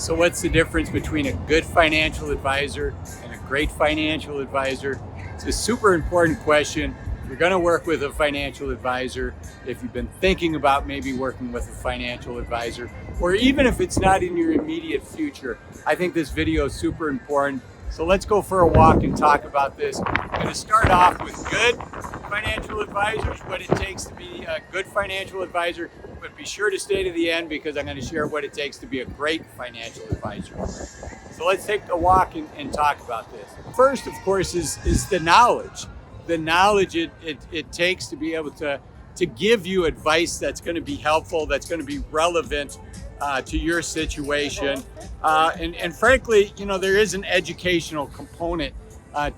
So what's the difference between a good financial advisor and a great financial advisor? It's a super important question. If you're going to work with a financial advisor, if you've been thinking about maybe working with a financial advisor, or even if it's not in your immediate future, I think this video is super important. So let's go for a walk and talk about this. I'm going to start off with good financial advisors, what it takes to be a good financial advisor, but be sure to stay to the end because I'm going to share what it takes to be a great financial advisor. So let's take a walk and talk about this. First, of course, is the knowledge. The knowledge it takes to be able to give you advice that's going to be helpful, that's going to be relevant to your situation. And frankly, you know, there is an educational component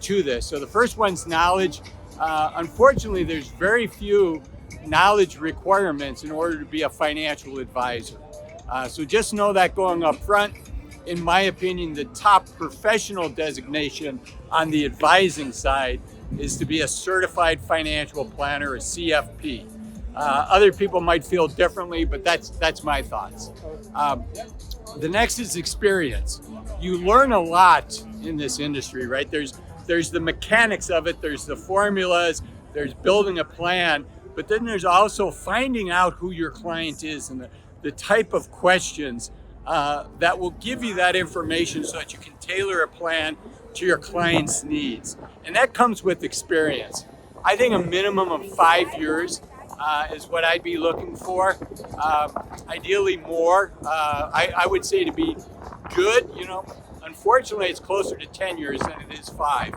to this. So the first one's knowledge. Unfortunately, there's very few knowledge requirements in order to be a financial advisor. So just know that going up front. In my opinion, the top professional designation on the advising side is to be a certified financial planner, a CFP. Other people might feel differently, but that's my thoughts. The next is experience. You learn a lot in this industry, right? There's the mechanics of it, there's the formulas, there's building a plan, but then there's also finding out who your client is and the type of questions that will give you that information so that you can tailor a plan to your client's needs. And that comes with experience. I think a minimum of 5 years is what I'd be looking for. Ideally more. I would say to be good, you know, unfortunately it's closer to 10 years than it is 5.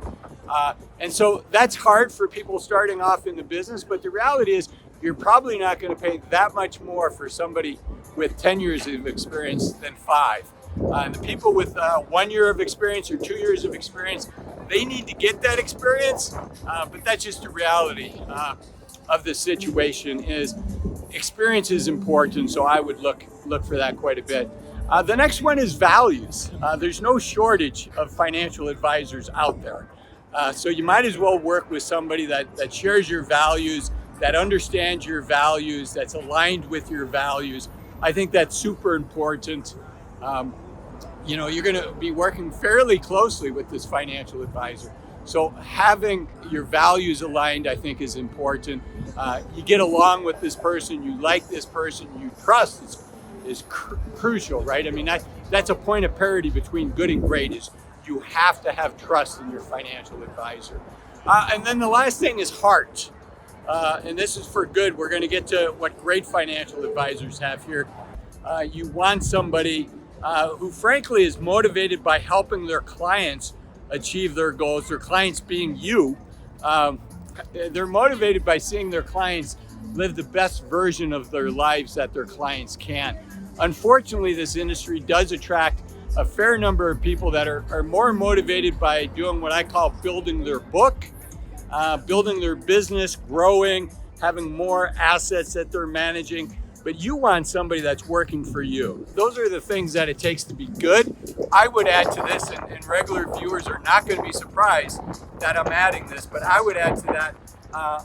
And so that's hard for people starting off in the business, but the reality is you're probably not going to pay that much more for somebody with 10 years of experience than 5. And the people with 1 year of experience or 2 years of experience, they need to get that experience, but that's just the reality of the situation. Is experience is important, so I would look for that quite a bit. The next one is values. There's no shortage of financial advisors out there. So you might as well work with somebody that shares your values, that understands your values, that's aligned with your values. I think that's super important. You know, you're going to be working fairly closely with this financial advisor. So having your values aligned, I think, is important. You get along with this person, you like this person, you trust is crucial, right? I mean, that's a point of parity between good and great, is you have to have trust in your financial advisor. And then the last thing is heart. And this is for good. We're going to get to what great financial advisors have here. You want somebody who frankly is motivated by helping their clients achieve their goals, their clients being you. They're motivated by seeing their clients live the best version of their lives that their clients can. Unfortunately, this industry does attract a fair number of people that are more motivated by doing what I call building their book, building their business, growing, having more assets that they're managing. But you want somebody that's working for you. Those are the things that it takes to be good. I would add to this, and regular viewers are not going to be surprised that I'm adding this, but I would add to that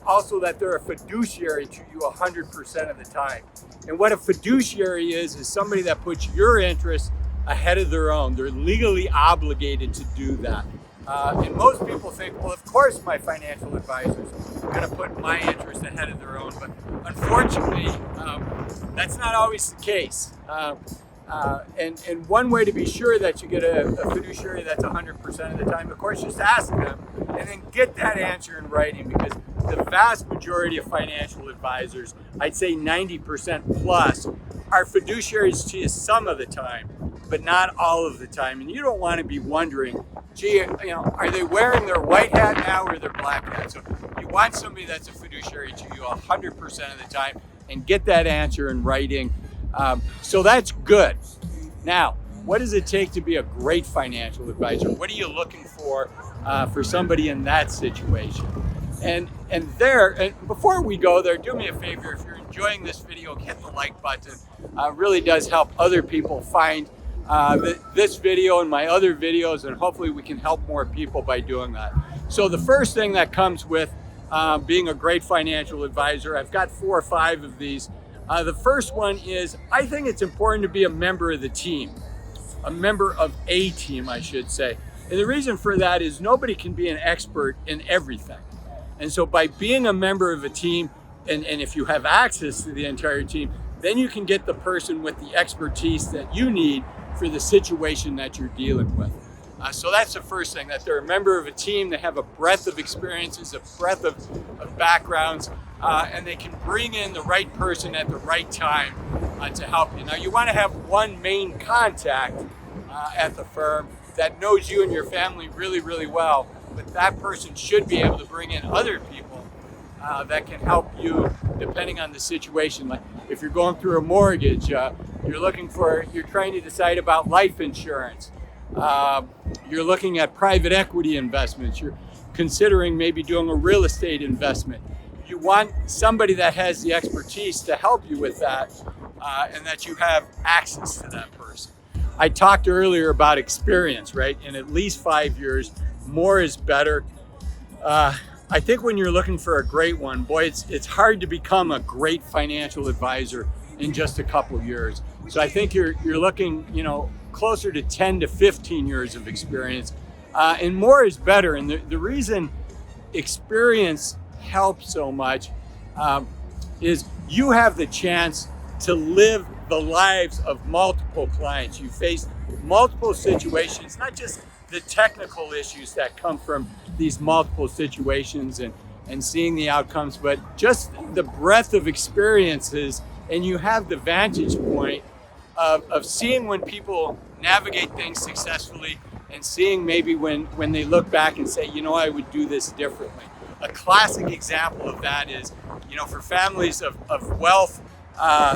also that they're a fiduciary to you 100% of the time. And what a fiduciary is somebody that puts your interests ahead of their own. They're legally obligated to do that. And most people think, well, of course my financial advisors are going to put my interest ahead of their own, but unfortunately, that's not always the case. And one way to be sure that you get a fiduciary that's 100% of the time, of course, just ask them and then get that answer in writing, because the vast majority of financial advisors, I'd say 90% plus, are fiduciaries to you some of the time, but not all of the time. And you don't want to be wondering, gee, you know, are they wearing their white hat now or their black hat? So you want somebody that's a fiduciary to you 100% of the time, and get that answer in writing. So that's good. Now, what does it take to be a great financial advisor? What are you looking for somebody in that situation? And before we go there, do me a favor, if you're enjoying this video, hit the like button. It really does help other people find this video and my other videos, and hopefully we can help more people by doing that. So the first thing that comes with being a great financial advisor, I've got 4 or 5 of these. The first one is, I think it's important to be a member of the team. a member of a team, I should say. And the reason for that is nobody can be an expert in everything. And so by being a member of a team, and if you have access to the entire team, then you can get the person with the expertise that you need for the situation that you're dealing with. So that's the first thing, that they're a member of a team, they have a breadth of experiences, a breadth of backgrounds, and they can bring in the right person at the right time to help you. Now you want to have one main contact at the firm that knows you and your family really, really well, but that person should be able to bring in other people that can help you depending on the situation. Like if you're going through a mortgage, you're trying to decide about life insurance, you're looking at private equity investments, you're considering maybe doing a real estate investment. You want somebody that has the expertise to help you with that, and that you have access to that person. I talked earlier about experience, right? In at least 5 years, more is better. I think when you're looking for a great one, boy, it's hard to become a great financial advisor in just a couple years. So I think you're looking, closer to 10 to 15 years of experience, and more is better. And the reason experience helps so much is you have the chance to live the lives of multiple clients. You face multiple situations, not just the technical issues that come from these multiple situations and seeing the outcomes, but just the breadth of experiences. And you have the vantage point of seeing when people navigate things successfully, and seeing maybe when they look back and say, I would do this differently. A classic example of that is, for families of wealth,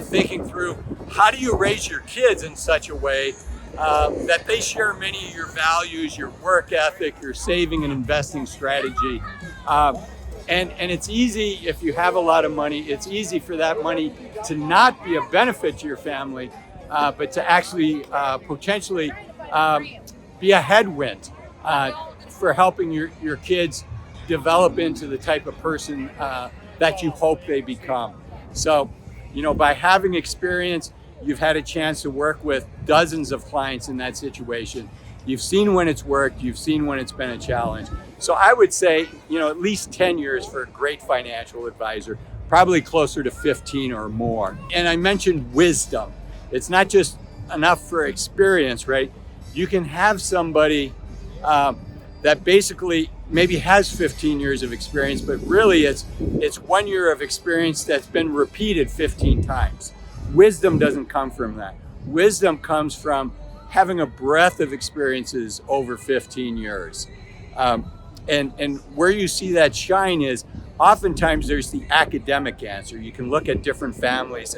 thinking through how do you raise your kids in such a way that they share many of your values, your work ethic, your saving and investing strategy. And it's easy, if you have a lot of money, it's easy for that money to not be a benefit to your family, but to actually potentially be a headwind for helping your kids develop into the type of person that you hope they become. So, by having experience, you've had a chance to work with dozens of clients in that situation. You've seen when it's worked, you've seen when it's been a challenge. So I would say, at least 10 years for a great financial advisor, probably closer to 15 or more. And I mentioned wisdom. It's not just enough for experience, right? You can have somebody that basically maybe has 15 years of experience, but really it's 1 year of experience that's been repeated 15 times. Wisdom doesn't come from that. Wisdom comes from having a breadth of experiences over 15 years. And where you see that shine is oftentimes there's the academic answer. You can look at different families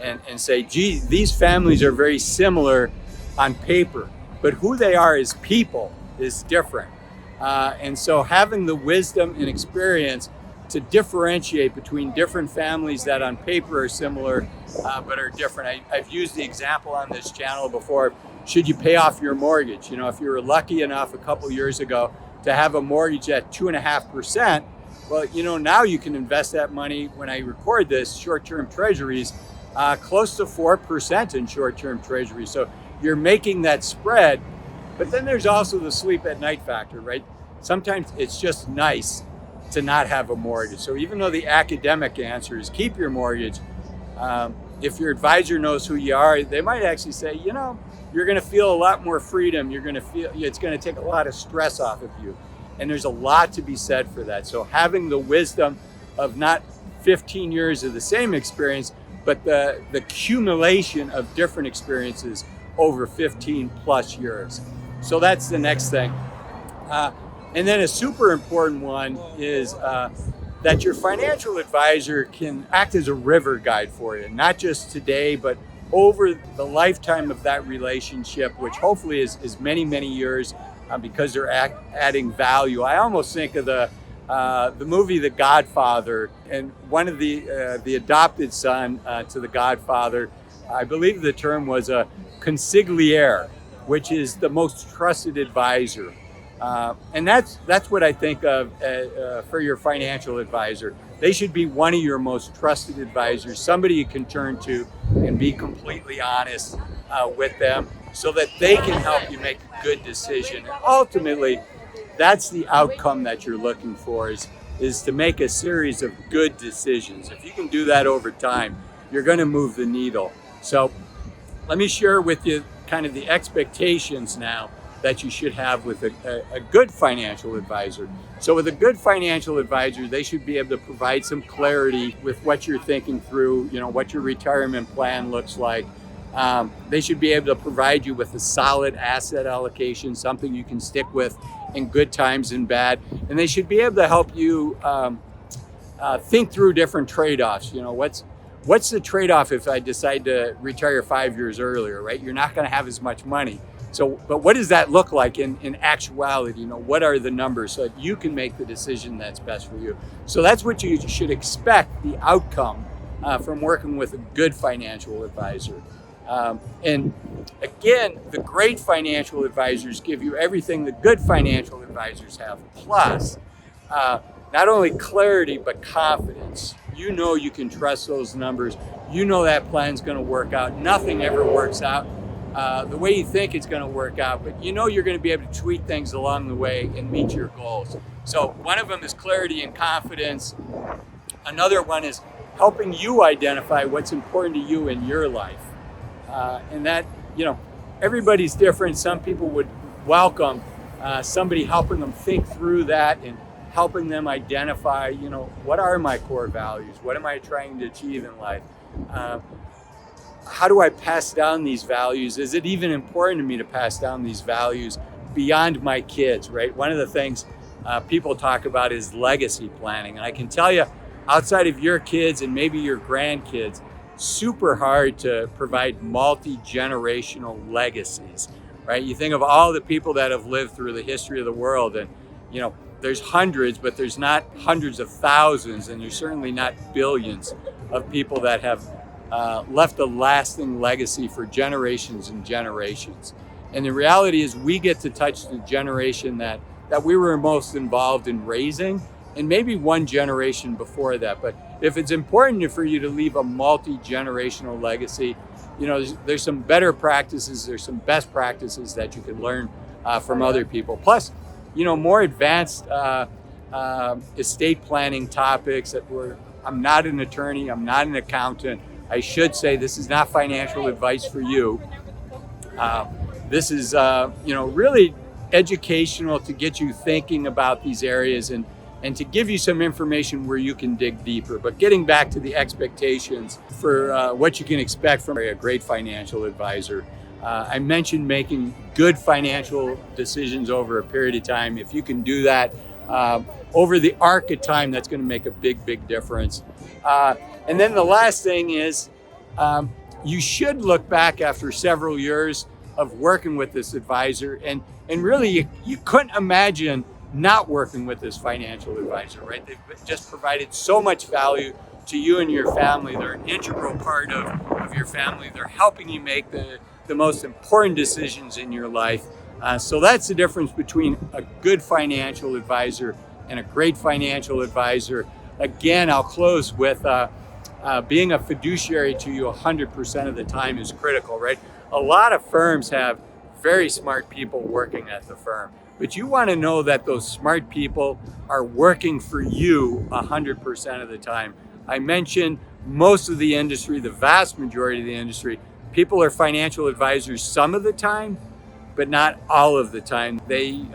and say, gee, these families are very similar on paper, but who they are as people is different. And so having the wisdom and experience to differentiate between different families that on paper are similar but are different. I've used the example on this channel before. Should you pay off your mortgage? If you were lucky enough a couple years ago to have a mortgage at 2.5%, well, now you can invest that money, when I record this, short-term treasuries, close to 4% in short-term treasuries. So you're making that spread, but then there's also the sleep at night factor, right? Sometimes it's just nice to not have a mortgage. So even though the academic answer is keep your mortgage, if your advisor knows who you are, they might actually say, you're going to feel a lot more freedom. You're going to feel it's going to take a lot of stress off of you. And there's a lot to be said for that. So having the wisdom of not 15 years of the same experience, but the accumulation of different experiences over 15 plus years. So that's the next thing. And then a super important one is that your financial advisor can act as a river guide for you, not just today, but over the lifetime of that relationship, which hopefully is many, many years, because they're adding value. I almost think of the movie The Godfather, and one of the adopted son to the Godfather, I believe the term was a consigliere, which is the most trusted advisor. And that's what I think of for your financial advisor. They should be one of your most trusted advisors, somebody you can turn to and be completely honest with them, so that they can help you make a good decision. And ultimately, that's the outcome that you're looking for, is to make a series of good decisions. If you can do that over time, you're going to move the needle. So let me share with you kind of the expectations now that you should have with a good financial advisor. So with a good financial advisor, they should be able to provide some clarity with what you're thinking through, what your retirement plan looks like. They should be able to provide you with a solid asset allocation, something you can stick with in good times and bad. And they should be able to help you think through different trade-offs. What's the trade-off if I decide to retire 5 years earlier, right? You're not going to have as much money. So, but what does that look like in actuality? What are the numbers so that you can make the decision that's best for you? So that's what you should expect, the outcome from working with a good financial advisor. And again, the great financial advisors give you everything the good financial advisors have, plus not only clarity, but confidence. You can trust those numbers. That plan's going to work out. Nothing ever works out the way you think it's going to work out, but you're going to be able to tweak things along the way and meet your goals. So one of them is clarity and confidence. Another one is helping you identify what's important to you in your life. And that, everybody's different. Some people would welcome somebody helping them think through that and helping them identify, what are my core values? What am I trying to achieve in life? How do I pass down these values? Is it even important to me to pass down these values beyond my kids, right? One of the things people talk about is legacy planning. And I can tell you, outside of your kids and maybe your grandkids, super hard to provide multi-generational legacies, right? You think of all the people that have lived through the history of the world, and there's hundreds, but there's not hundreds of thousands, and there's certainly not billions of people that have left a lasting legacy for generations and generations. And the reality is we get to touch the generation that we were most involved in raising, and maybe one generation before that. But if it's important for you to leave a multi-generational legacy, there's some better practices, there's some best practices that you can learn from other people. Plus, more advanced estate planning topics I'm not an attorney, I'm not an accountant. I should say this is not financial advice for you. This is, really educational to get you thinking about these areas and to give you some information where you can dig deeper. But getting back to the expectations for what you can expect from a great financial advisor. I mentioned making good financial decisions over a period of time. If you can do that over the arc of time, that's going to make a big, big difference. And then the last thing is you should look back after several years of working with this advisor, and really you couldn't imagine not working with this financial advisor, right? They've just provided so much value to you and your family. They're an integral part of your family. They're helping you make the most important decisions in your life. So that's the difference between a good financial advisor and a great financial advisor. Again, I'll close with being a fiduciary to you 100% of the time is critical, right? A lot of firms have very smart people working at the firm, but you want to know that those smart people are working for you 100% of the time. I mentioned most of the industry, the vast majority of the industry, people are financial advisors some of the time, but not all of the time. They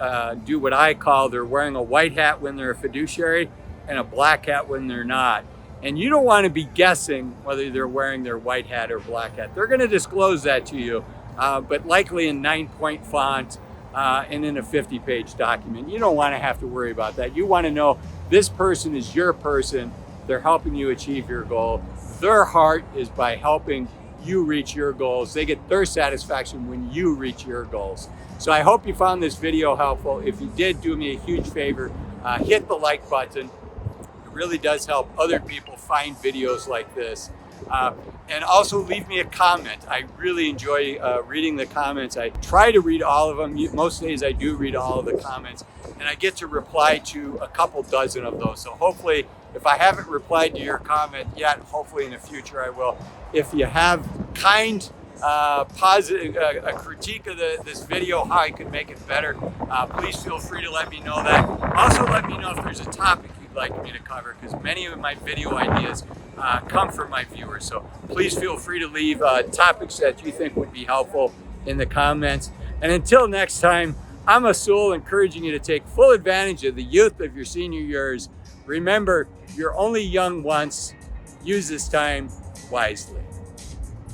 do what I call, they're wearing a white hat when they're a fiduciary and a black hat when they're not. And you don't want to be guessing whether they're wearing their white hat or black hat. They're going to disclose that to you, but likely in 9-point font and in a 50-page document. You don't want to have to worry about that. You want to know this person is your person. They're helping you achieve your goal. Their heart is by helping you reach your goals. They get their satisfaction when you reach your goals. So I hope you found this video helpful. If you did, do me a huge favor, hit the like button. It really does help other people find videos like this. And also leave me a comment. I really enjoy reading the comments. I try to read all of them. Most days I do read all of the comments, and I get to reply to a couple dozen of those. So hopefully, if I haven't replied to your comment yet, hopefully in the future I will. If you have kind positive, a critique of this video, how I could make it better, please feel free to let me know that. Also, let me know if there's a topic you'd like me to cover, because many of my video ideas come from my viewers. So please feel free to leave topics that you think would be helpful in the comments. And until next time, I'm Asul, encouraging you to take full advantage of the youth of your senior years. Remember, you're only young once. Use this time wisely.